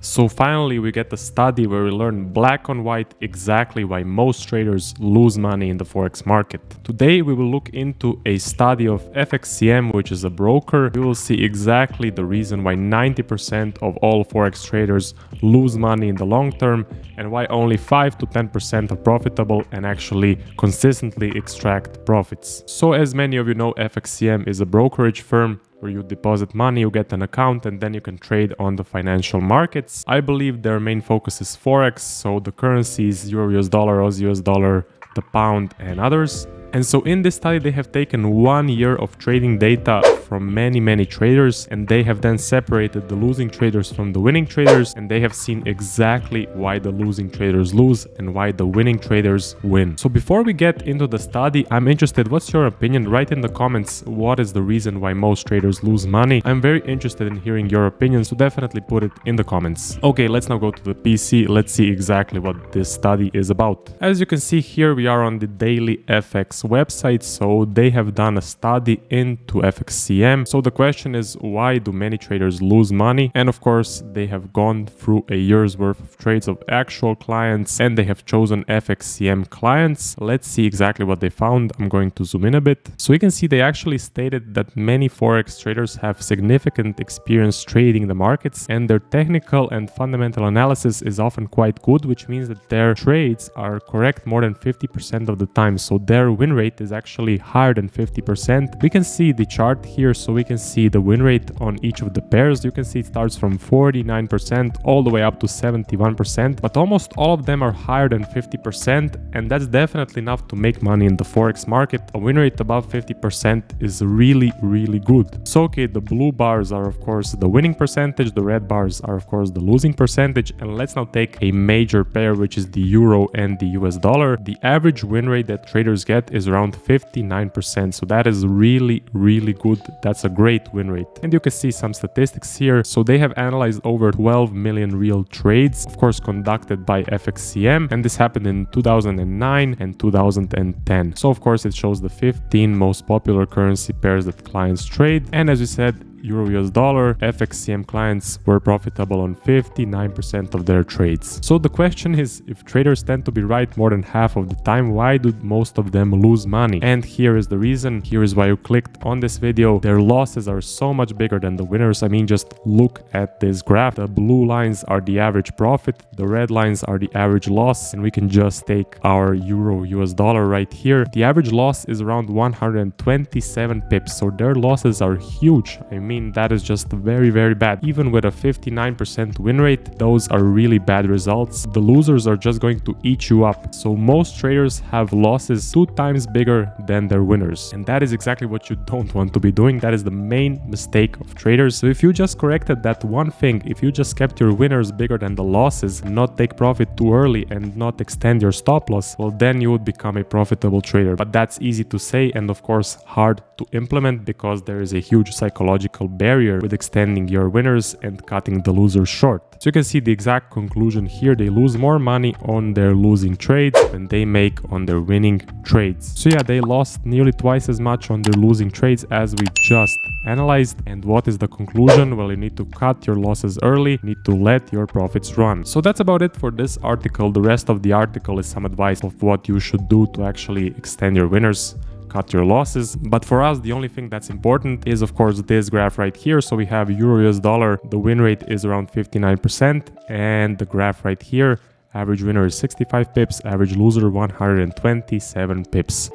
So finally we get the study where we learn black on white exactly why most traders lose money in the Forex market. Today we will look into a study of FXCM, which is a broker. We will see exactly the reason why 90% of all Forex traders lose money in the long term and why only 5 to 10% are profitable and actually consistently extract profits. So as many of you know, FXCM is a brokerage firm where you deposit money, you get an account, and then you can trade on the financial markets. I believe their main focus is Forex, so the currencies Euro US dollar, Aussie US dollar, the pound, and others. And so in this study, they have taken 1 year of trading data from many traders, and they have then separated the losing traders from the winning traders, and they have seen exactly why the losing traders lose and why the winning traders win. So before we get into the study, I'm interested, what's your opinion? Write in the comments what is the reason why most traders lose money. I'm very interested in hearing your opinion, so definitely put it in the comments. Okay, let's now go to the PC. Let's see exactly what this study is about. As you can see here, we are on the Daily FX website, so they have done a study into FXCM. So the question is, why do many traders lose money? And of course, they have gone through a year's worth of trades of actual clients, and they have chosen FXCM clients. Let's see exactly what they found. I'm going to zoom in a bit. So you can see they actually stated that many Forex traders have significant experience trading the markets, and their technical and fundamental analysis is often quite good, which means that their trades are correct more than 50% of the time. So their win rate is actually higher than 50%. We can see the chart here, so we can see the win rate on each of the pairs. You can see it starts from 49% all the way up to 71%, but almost all of them are higher than 50%, and that's definitely enough to make money in the Forex market. A win rate above 50% is really good. So okay, the blue bars are of course the winning percentage, the red bars are of course the losing percentage, and let's now take a major pair, which is the euro and the US dollar. The average win rate that traders get is around 59%, so that is really good. That's a great win rate. And you can see some statistics here. So they have analyzed over 12 million real trades, of course conducted by FXCM, and this happened in 2009 and 2010. So of course it shows the 15 most popular currency pairs that clients trade, and as we said, Euro US dollar, FXCM clients were profitable on 59% of their trades. So the question is, if traders tend to be right more than half of the time, why do most of them lose money? And here is the reason. Here is why you clicked on this video. Their losses are so much bigger than the winners. I mean, just look at this graph. The blue lines are the average profit, the red lines are the average loss, and we can just take our Euro US dollar right here. The average loss is around 127 pips, so their losses are huge. I mean, that is just very bad. Even with a 59% win rate, those are really bad results. The losers are just going to eat you up. So most traders have losses 2 times bigger than their winners, and that is exactly what you don't want to be doing. That is the main mistake of traders. So if you just corrected that one thing, if you just kept your winners bigger than the losses, not take profit too early and not extend your stop loss, well, then you would become a profitable trader. But that's easy to say and of course hard to implement, because there is a huge psychological barrier with extending your winners and cutting the losers short. So you can see the exact conclusion here. They lose more money on their losing trades than they make on their winning trades. So yeah, they lost nearly twice as much on their losing trades as we just analyzed. And what is the conclusion? Well, you need to cut your losses early, you need to let your profits run. So that's about it for this article. The rest of the article is some advice of what you should do to actually extend your winners, cut your losses. But for us, the only thing that's important is of course this graph right here. So we have Euro US dollar, the win rate is around 59%, and the graph right here, average winner is 65 pips, average loser 127 pips.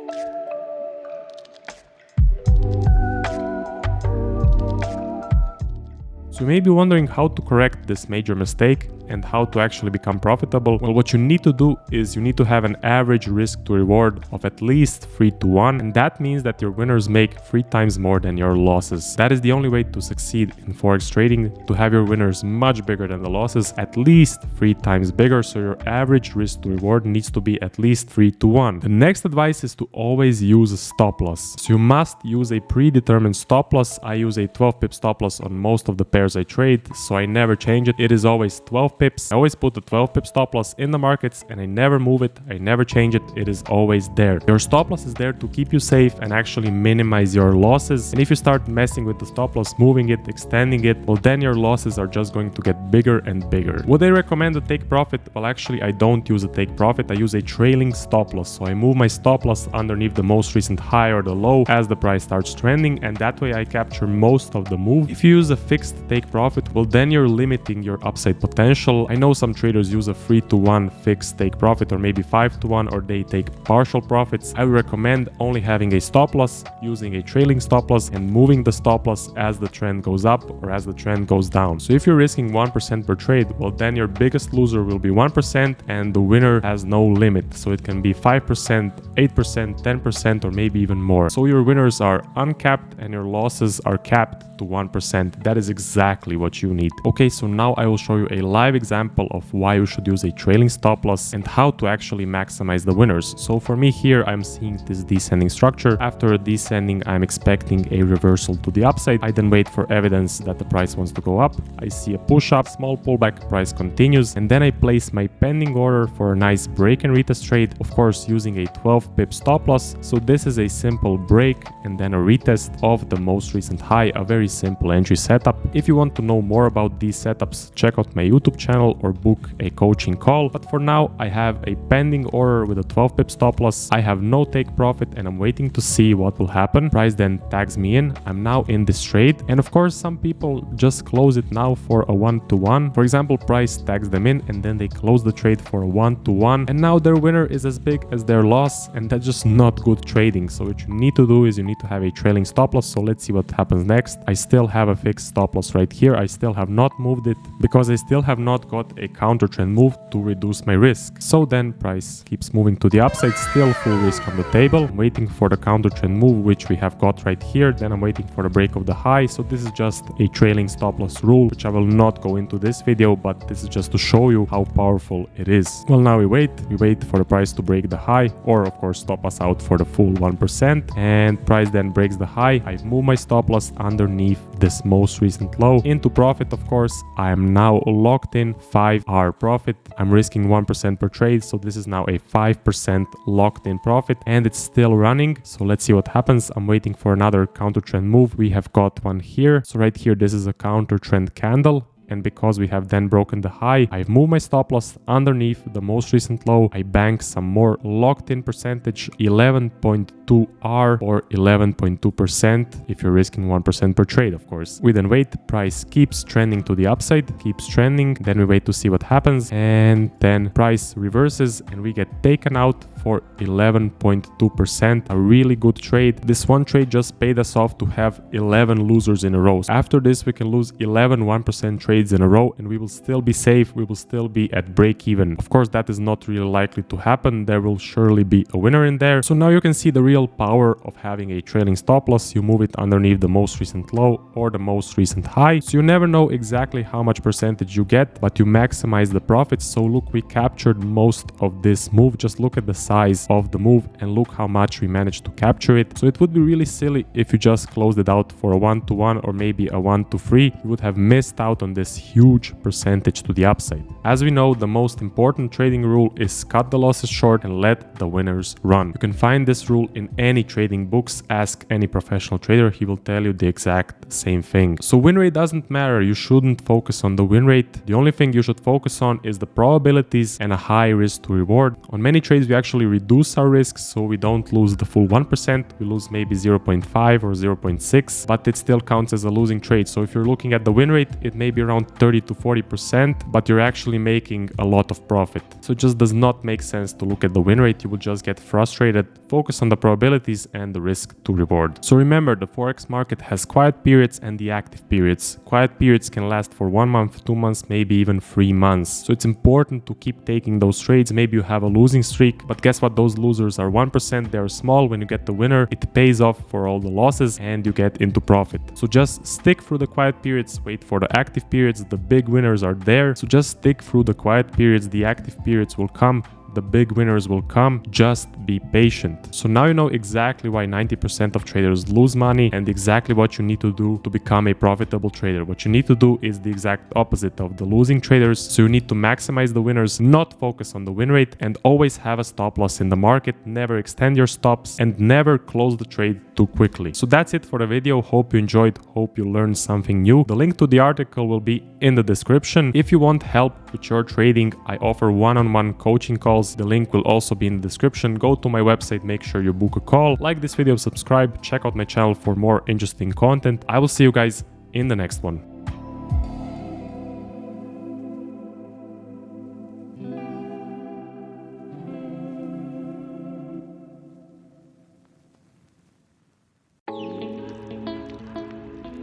So you may be wondering how to correct this major mistake and how to actually become profitable. Well, what you need to do is you need to have an average risk to reward of at least 3 to 1, and that means that your winners make 3 times more than your losses. That is the only way to succeed in Forex trading, to have your winners much bigger than the losses, at least 3 times bigger. So your average risk to reward needs to be at least 3 to 1. The next advice is to always use a stop loss. So you must use a predetermined stop loss. I use a 12 pip stop loss on most of the pairs I trade, so I never change it. It is always 12 pips. I always put the 12 pip stop loss in the markets and I never move it. I never change it. It is always there. Your stop loss is there to keep you safe and actually minimize your losses. And if you start messing with the stop loss, moving it, extending it, well, then your losses are just going to get bigger and bigger. Would I recommend a take profit? Well, actually, I don't use a take profit. I use a trailing stop loss. So I move my stop loss underneath the most recent high or the low as the price starts trending, and that way I capture most of the move. If you use a fixed take profit, well, then you're limiting your upside potential. I know some traders use a 3-to-1 fixed take profit, or maybe 5-to-1, or they take partial profits. I would recommend only having a stop loss, using a trailing stop loss, and moving the stop loss as the trend goes up or as the trend goes down. So if you're risking 1% per trade, well, then your biggest loser will be 1% and the winner has no limit. So it can be 5%, 8%, 10%, or maybe even more. So your winners are uncapped and your losses are capped to 1%. That is exactly what you need. Okay, so now I will show you a live example of why you should use a trailing stop loss and how to actually maximize the winners. So for me here, I'm seeing this descending structure. After a descending, I'm expecting a reversal to the upside. I then wait for evidence that the price wants to go up. I see a push up, small pullback, price continues, and then I place my pending order for a nice break and retest trade, of course using a 12 pip stop loss. So this is a simple break and then a retest of the most recent high, a very simple entry setup. If you want to know more about these setups, check out my YouTube channel or book a coaching call. But for now, I have a pending order with a 12 pip stop loss. I have no take profit and I'm waiting to see what will happen. Price then tags me in. I'm now in this trade. And of course, some people just close it now for a 1-to-1. For example, price tags them in and then they close the trade for a 1-to-1. And now their winner is as big as their loss. And that's just not good trading. So what you need to do is you need to have a trailing stop loss. So let's see what happens next. I still have a fixed stop loss right here. I still have not moved it because I still have not got a counter trend move to reduce my risk. So then price keeps moving to the upside, still full risk on the table. I'm waiting for the counter trend move, which we have got right here. Then I'm waiting for the break of the high. So this is just a trailing stop loss rule, which I will not go into this video, but this is just to show you how powerful it is. Well, now we wait for the price to break the high, or of course stop us out for the full 1%, and price then breaks the high. I move my stop loss underneath this most recent low into profit. Of course, I am now locked in 5-hour profit. I'm risking 1% per trade, so this is now a 5% locked in profit, and it's still running. So let's see what happens. I'm waiting for another counter trend move. We have got one here. So right here, this is a counter trend candle. And because we have then broken the high, I've moved my stop loss underneath the most recent low. I bank some more locked in percentage, 11.2R or 11.2% if you're risking 1% per trade, of course. We then wait, the price keeps trending to the upside, keeps trending. Then we wait to see what happens. And then price reverses and we get taken out for 11.2%. A really good trade. This one trade just paid us off to have 11 losers in a row. After this, we can lose 11 1% trades in a row and we will still be safe. We will still be at break even. Of course, that is not really likely to happen. There will surely be a winner in there. So now you can see the real power of having a trailing stop loss. You move it underneath the most recent low or the most recent high. So you never know exactly how much percentage you get, but you maximize the profits. So look, we captured most of this move. Just look at the size of the move and look how much we managed to capture it. So it would be really silly if you just closed it out for a 1-to-1 or maybe a 1-to-3. You would have missed out on this huge percentage to the upside. As we know, the most important trading rule is cut the losses short and let the winners run. You can find this rule in any trading books. Ask any professional trader, he will tell you the exact same thing. So win rate doesn't matter. You shouldn't focus on the win rate. The only thing you should focus on is the probabilities and a high risk to reward. On many trades, we actually reduce our risks, so we don't lose the full 1%. We lose maybe 0.5 or 0.6, but it still counts as a losing trade. So if you're looking at the win rate, it may be around 30 to 40%, but you're actually making a lot of profit. So it just does not make sense to look at the win rate. You will just get frustrated. Focus on the probabilities and the risk to reward. So remember, the Forex market has quiet periods and the active periods. Quiet periods can last for 1 month, 2 months, maybe even 3 months. So it's important to keep taking those trades. Maybe you have a losing streak, but guess what? Those losers are 1%. They're small. When you get the winner, it pays off for all the losses and you get into profit. So just stick through the quiet periods, wait for the active periods. The big winners are there. So just stick through the quiet periods. The active periods will come the big winners will come. Just be patient. So now you know exactly why 90% of traders lose money and exactly what you need to do to become a profitable trader. What you need to do is the exact opposite of the losing traders. So you need to maximize the winners, not focus on the win rate, and always have a stop loss in the market. Never extend your stops and never close the trade too quickly. So that's it for the video. Hope you enjoyed. Hope you learned something new. The link to the article will be in the description. If you want help with your trading, I offer one-on-one coaching calls. The link will also be in the description. Go to my website, make sure you book a call. Like this video, subscribe, check out my channel for more interesting content. I will see you guys in the next one.